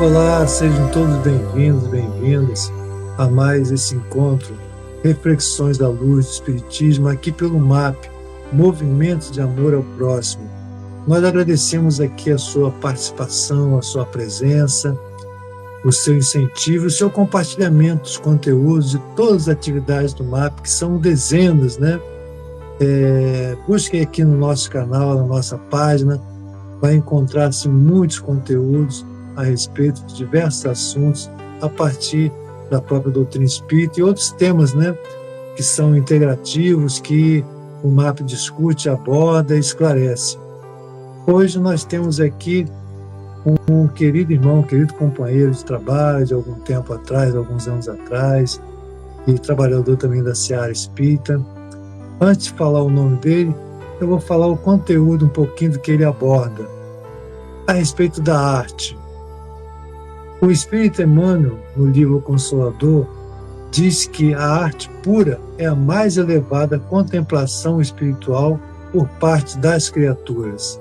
Olá, sejam todos bem-vindos, bem-vindas a mais esse encontro, Reflexões da Luz do Espiritismo, aqui pelo MAP, Movimentos de Amor ao Próximo. Nós agradecemos aqui a sua participação, a sua presença, o seu incentivo, o seu compartilhamento dos conteúdos de todas as atividades do MAP, que são dezenas, né? Busquem aqui no nosso canal, na nossa página, vai encontrar-se muitos conteúdos a respeito de diversos assuntos a partir da própria doutrina espírita e outros temas, né, que são integrativos, que o MAP discute, aborda e esclarece. Hoje nós temos aqui um querido irmão, um querido companheiro de trabalho de algum tempo atrás, alguns anos atrás, e trabalhador também da Seara Espírita. Antes de falar o nome dele, eu vou falar o conteúdo um pouquinho do que ele aborda a respeito da arte. O Espírito Emmanuel, no livro Consolador, diz que a arte pura é a mais elevada contemplação espiritual por parte das criaturas.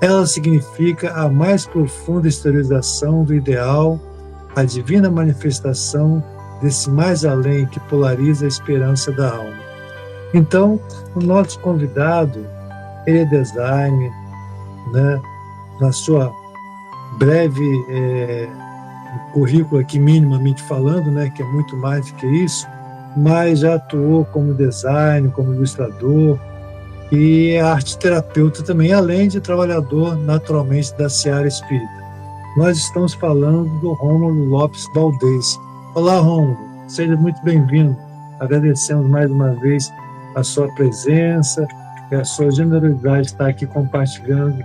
Ela significa a mais profunda exteriorização do ideal, a divina manifestação desse mais além que polariza a esperança da alma. Então, o nosso convidado, ele é designer, né, na sua breve currículo aqui, minimamente falando, né, que é muito mais do que isso, mas já atuou como designer, como ilustrador e é arte terapeuta também, além de trabalhador naturalmente da Seara Espírita. Nós estamos falando do Rômulo Lopes Valdez. Olá, Rômulo, seja muito bem-vindo. Agradecemos mais uma vez a sua presença e a sua generosidade de estar aqui compartilhando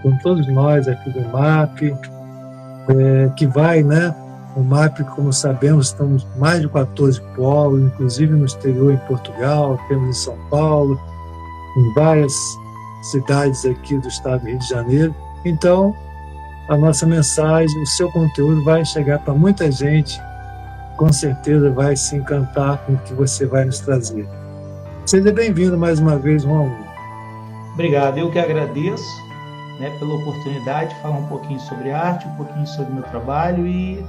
com todos nós aqui do MAP, que vai, né? O MAP, como sabemos, estamos mais de 14 polos, inclusive no exterior, em Portugal, temos em São Paulo, em várias cidades aqui do estado do Rio de Janeiro. Então, a nossa mensagem, o seu conteúdo vai chegar para muita gente, com certeza vai se encantar com o que você vai nos trazer. Seja bem-vindo mais uma vez, Rômulo. Obrigado, eu que agradeço, né, pela oportunidade de falar um pouquinho sobre arte, um pouquinho sobre o meu trabalho e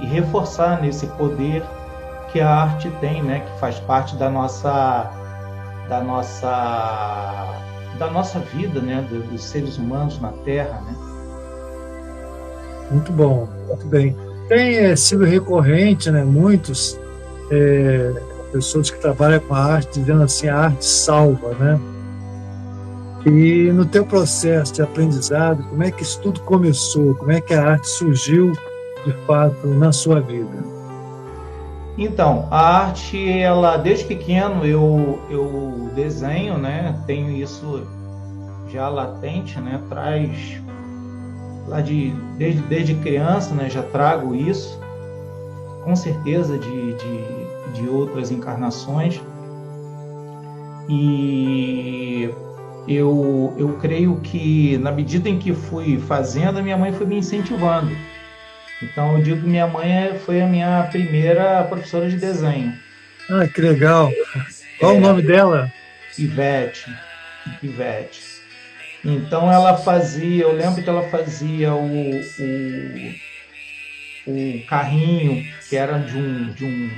reforçar nesse poder que a arte tem, né, que faz parte da nossa vida, né, dos seres humanos na Terra, né? Muito bom, muito bem. Tem sido recorrente, né, muitos pessoas que trabalham com a arte dizendo assim, a arte salva, né? E no teu processo de aprendizado, como é que isso tudo começou? Como é que a arte surgiu, de fato, na sua vida? Então, a arte, ela, desde pequeno, eu desenho, né? Tenho isso já latente, né? Traz lá desde criança, né? Já trago isso, com certeza, de outras encarnações. E eu creio que, na medida em que fui fazendo, a minha mãe foi me incentivando. Então, eu digo que minha mãe foi a minha primeira professora de desenho. Ah, que legal! Qual o nome dela? Ivete. Então, ela fazia, eu lembro que ela fazia o carrinho, que era de um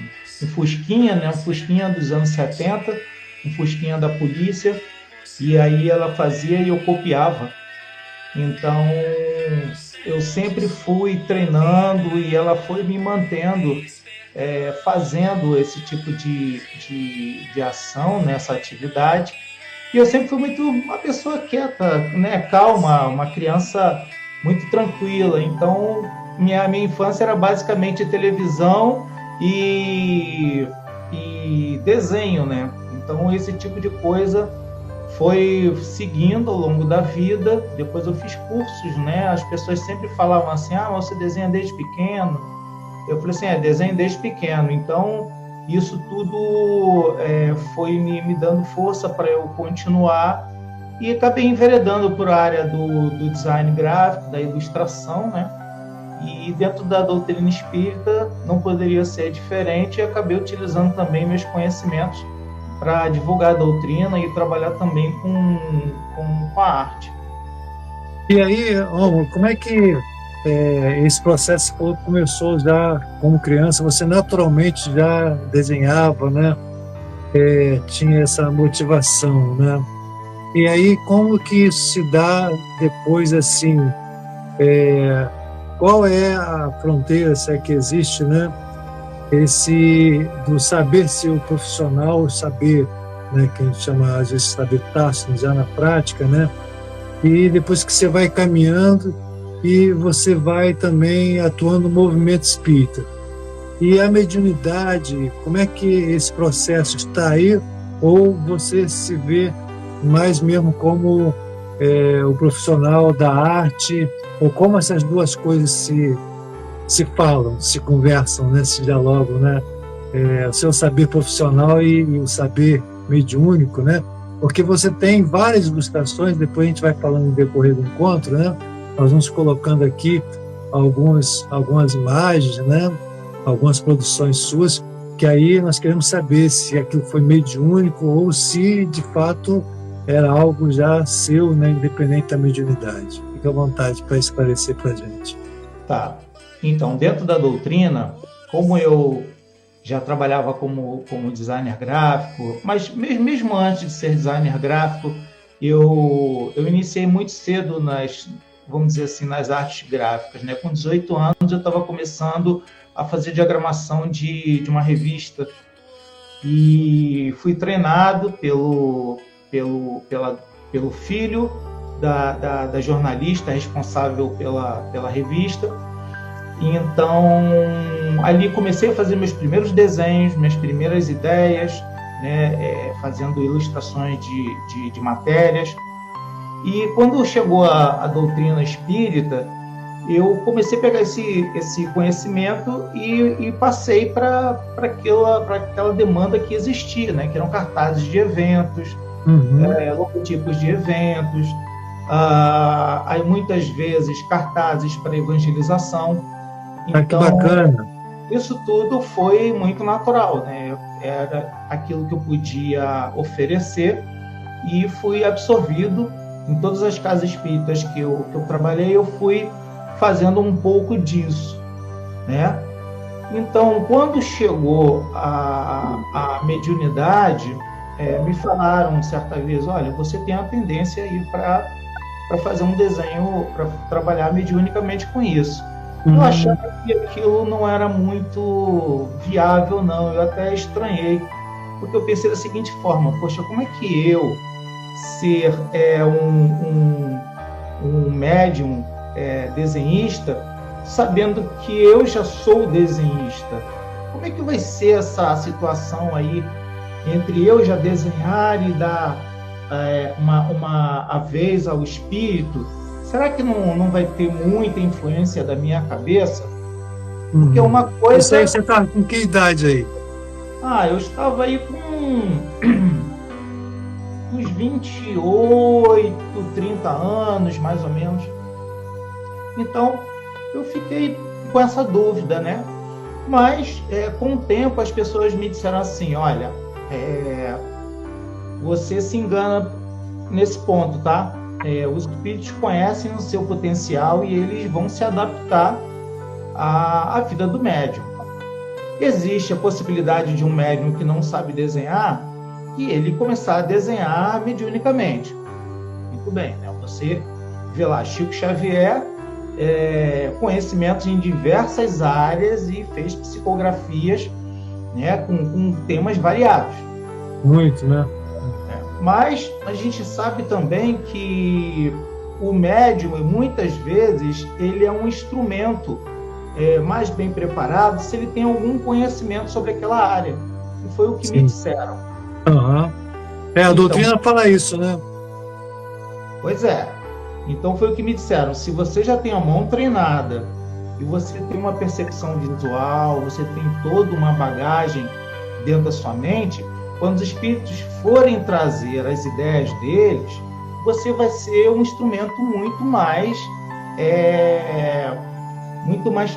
Fusquinha, né? Um Fusquinha dos anos 70, um Fusquinha da polícia. E aí ela fazia e eu copiava. Então, eu sempre fui treinando e ela foi me mantendo fazendo esse tipo de ação, nessa atividade. E eu sempre fui uma pessoa quieta, né, calma, uma criança muito tranquila. Então, minha infância era basicamente televisão e desenho, né? Então, esse tipo de coisa foi seguindo ao longo da vida. Depois eu fiz cursos, né? As pessoas sempre falavam assim, você desenha desde pequeno. Eu falei assim, desenho desde pequeno. Então, isso tudo foi me dando força para eu continuar e acabei enveredando por a área do design gráfico, da ilustração, né? E dentro da doutrina espírita não poderia ser diferente e acabei utilizando também meus conhecimentos para divulgar a doutrina e trabalhar também com a arte. E aí, Romulo, como é que esse processo começou já como criança? Você naturalmente já desenhava, né? Tinha essa motivação, né? E aí, como que isso se dá depois, assim, qual é a fronteira, se é que existe, né? Esse do saber ser o profissional, o saber, né, que a gente chama às vezes de saber tácito, já na prática, né? E depois que você vai caminhando e você vai também atuando no movimento espírita. E a mediunidade, como é que esse processo está aí? Ou você se vê mais mesmo como o profissional da arte? Ou como essas duas coisas se falam, se conversam, né? Se dialogam, né? O seu saber profissional e o saber mediúnico, né? Porque você tem várias ilustrações, depois a gente vai falando no decorrer do encontro, né? Nós vamos colocando aqui algumas imagens, né? Algumas produções suas, que aí nós queremos saber se aquilo foi mediúnico ou se, de fato, era algo já seu, né? Independente da mediunidade. Fique à vontade para esclarecer para a gente. Tá. Então, dentro da doutrina, como eu já trabalhava como designer gráfico, mas mesmo antes de ser designer gráfico, eu iniciei muito cedo vamos dizer assim, nas artes gráficas, né? Com 18 anos eu estava começando a fazer diagramação de uma revista e fui treinado pelo filho da jornalista responsável pela revista. Então, ali comecei a fazer meus primeiros desenhos, minhas primeiras ideias, né, fazendo ilustrações de matérias. E quando chegou a doutrina espírita, eu comecei a pegar esse conhecimento e passei para aquela demanda que existia, né, que eram cartazes de eventos, logotipos de eventos, aí muitas vezes cartazes para evangelização. Então, que bacana. Isso tudo foi muito natural, né? Era aquilo que eu podia oferecer e fui absorvido em todas as casas espíritas que eu trabalhei. Eu fui fazendo um pouco disso, né? Então, quando chegou a mediunidade, me falaram certa vez: olha, você tem a tendência aí para fazer um desenho, para trabalhar mediunicamente com isso. Eu achava que aquilo não era muito viável, não. Eu até estranhei, porque eu pensei da seguinte forma: poxa, como é que eu, ser um médium desenhista, sabendo que eu já sou desenhista? Como é que vai ser essa situação aí entre eu já desenhar e dar uma vez ao espírito? Será que não vai ter muita influência da minha cabeça? Porque uma coisa... Isso aí, você está com que idade aí? Eu estava aí com uns 28, 30 anos, mais ou menos. Então, eu fiquei com essa dúvida, né? Mas, com o tempo, as pessoas me disseram assim: olha, você se engana nesse ponto, tá? Os espíritos conhecem o seu potencial e eles vão se adaptar à vida do médium. Existe a possibilidade de um médium que não sabe desenhar e ele começar a desenhar mediunicamente. Muito bem, né? Você vê lá Chico Xavier, conhecimentos em diversas áreas e fez psicografias, né, com temas variados. Muito, né? Mas a gente sabe também que o médium, muitas vezes, ele é um instrumento mais bem preparado se ele tem algum conhecimento sobre aquela área. E foi o que me disseram. A doutrina fala isso, né? Pois é. Então foi o que me disseram: se você já tem a mão treinada e você tem uma percepção visual, você tem toda uma bagagem dentro da sua mente, quando os espíritos forem trazer as ideias deles, você vai ser um instrumento muito mais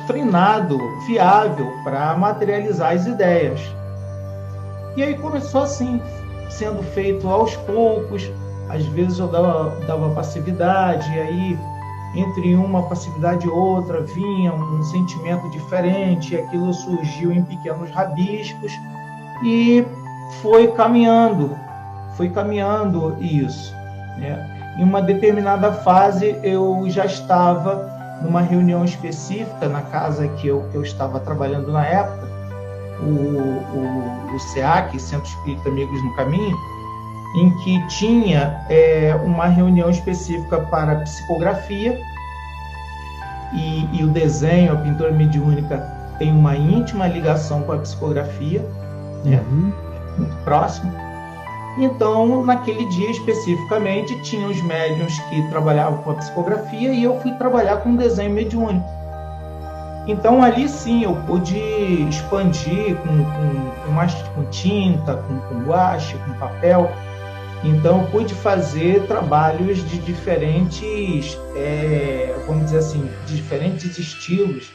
treinado, viável para materializar as ideias. E aí começou assim, sendo feito aos poucos. Às vezes eu dava passividade, e aí entre uma passividade e outra, vinha um sentimento diferente, aquilo surgiu em pequenos rabiscos e foi caminhando isso, né? Em uma determinada fase, eu já estava numa reunião específica na casa que eu estava trabalhando na época, o SEAC, Centro Espírita Amigos no Caminho, em que tinha uma reunião específica para psicografia, e o desenho, a pintura mediúnica, tem uma íntima ligação com a psicografia, né? Muito próximo. Então, naquele dia especificamente, tinha os médiuns que trabalhavam com a psicografia e eu fui trabalhar com desenho mediúnico. Então, ali sim, eu pude expandir com tinta, com guache, com papel. Então, eu pude fazer trabalhos de diferentes, vamos dizer assim, de diferentes estilos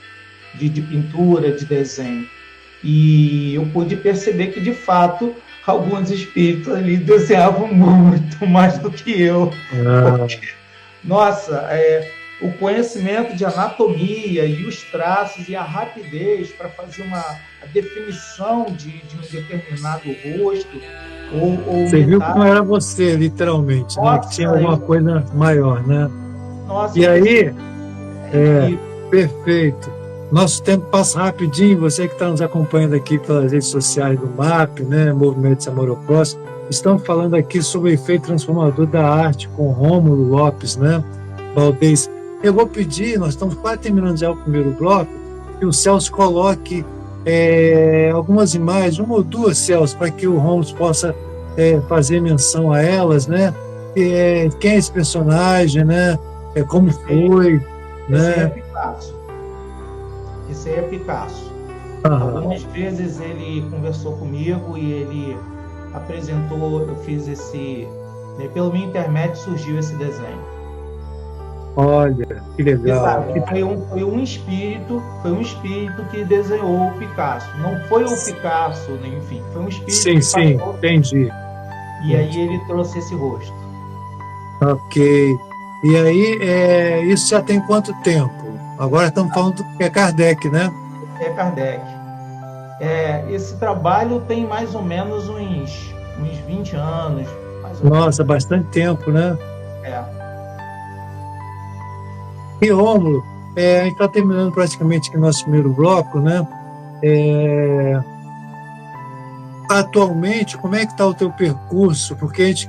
de pintura, de desenho. E eu pude perceber que, de fato, alguns espíritos ali desenhavam muito mais do que eu. Porque, nossa, o conhecimento de anatomia e os traços e a rapidez para fazer a definição de um determinado rosto. Você viu que não era você, literalmente, nossa, né? Que tinha alguma coisa maior, né? Nossa, e aí, perfeito. Nosso tempo passa rapidinho. Você que está nos acompanhando aqui pelas redes sociais do MAP, né? Movimento de Amor ao Próximo, estamos falando aqui sobre o efeito transformador da arte com Rômulo Lopes, né? Valdez. Eu vou pedir, nós estamos quase terminando já o primeiro bloco, que o Celso coloque algumas imagens, uma ou duas, Celso, para que o Rômulo possa fazer menção a elas, né? Quem é esse personagem, né? Como foi, né? Esse aí é Picasso. Algumas vezes ele conversou comigo e ele apresentou, eu fiz pelo meu intermédio surgiu esse desenho. Olha, que legal. Exato. Foi um espírito que desenhou o Picasso. Não foi o Picasso, enfim, foi um espírito. Sim, entendi. E aí ele trouxe esse rosto. Ok. E aí, isso já tem quanto tempo? Agora estamos falando que é Kardec, né? É Kardec. Esse trabalho tem mais ou menos uns 20 anos. Nossa, bastante tempo, né? E Rômulo, a gente está terminando praticamente aqui o nosso primeiro bloco, né? Atualmente, como é que está o teu percurso? Porque a gente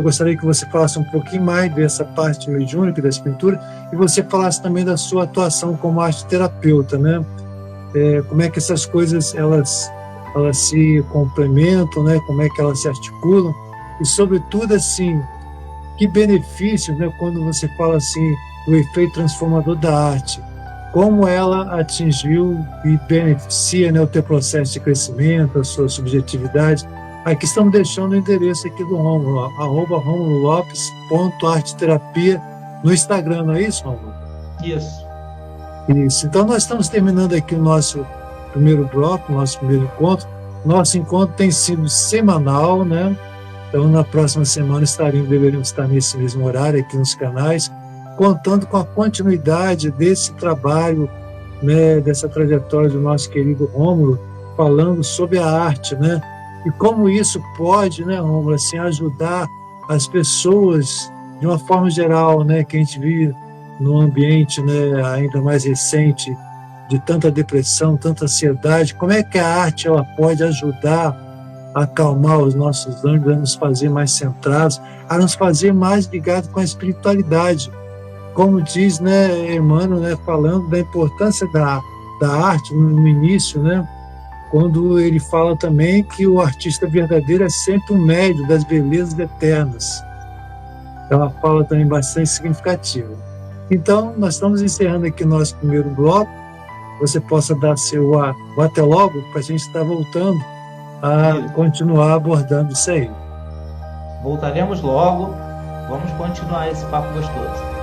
gostaria que você falasse um pouquinho mais dessa parte mediúnica, dessa pintura, e você falasse também da sua atuação como arte-terapeuta, né? Como é que essas coisas elas se complementam, né? Como é que elas se articulam? E, sobretudo, assim, que benefícios, né? Quando você fala assim, o efeito transformador da arte, como ela atingiu e beneficia, né, o teu processo de crescimento, a sua subjetividade. Aqui estamos deixando o endereço aqui do Rômulo, @romulolopes.arteterapia no Instagram, não é isso, Rômulo? Isso. Então nós estamos terminando aqui o nosso primeiro bloco, nosso primeiro encontro. Nosso encontro tem sido semanal, né? Então na próxima semana deveríamos estar nesse mesmo horário aqui nos canais, contando com a continuidade desse trabalho, né, dessa trajetória do nosso querido Rômulo, falando sobre a arte, né, e como isso pode, né, Rômulo, assim, ajudar as pessoas de uma forma geral, né, que a gente vive num ambiente, né, ainda mais recente, de tanta depressão, tanta ansiedade. Como é que a arte ela pode ajudar a acalmar os nossos ânimos, a nos fazer mais centrados, a nos fazer mais ligados com a espiritualidade? Como diz, né, Emmanuel, né, falando da importância da arte no início, né, quando ele fala também que o artista verdadeiro é sempre um médium das belezas eternas. É uma fala também bastante significativa. Então, nós estamos encerrando aqui o nosso primeiro bloco. Você possa dar seu até logo, para a gente estar voltando a continuar abordando isso aí. Voltaremos logo. Vamos continuar esse papo gostoso.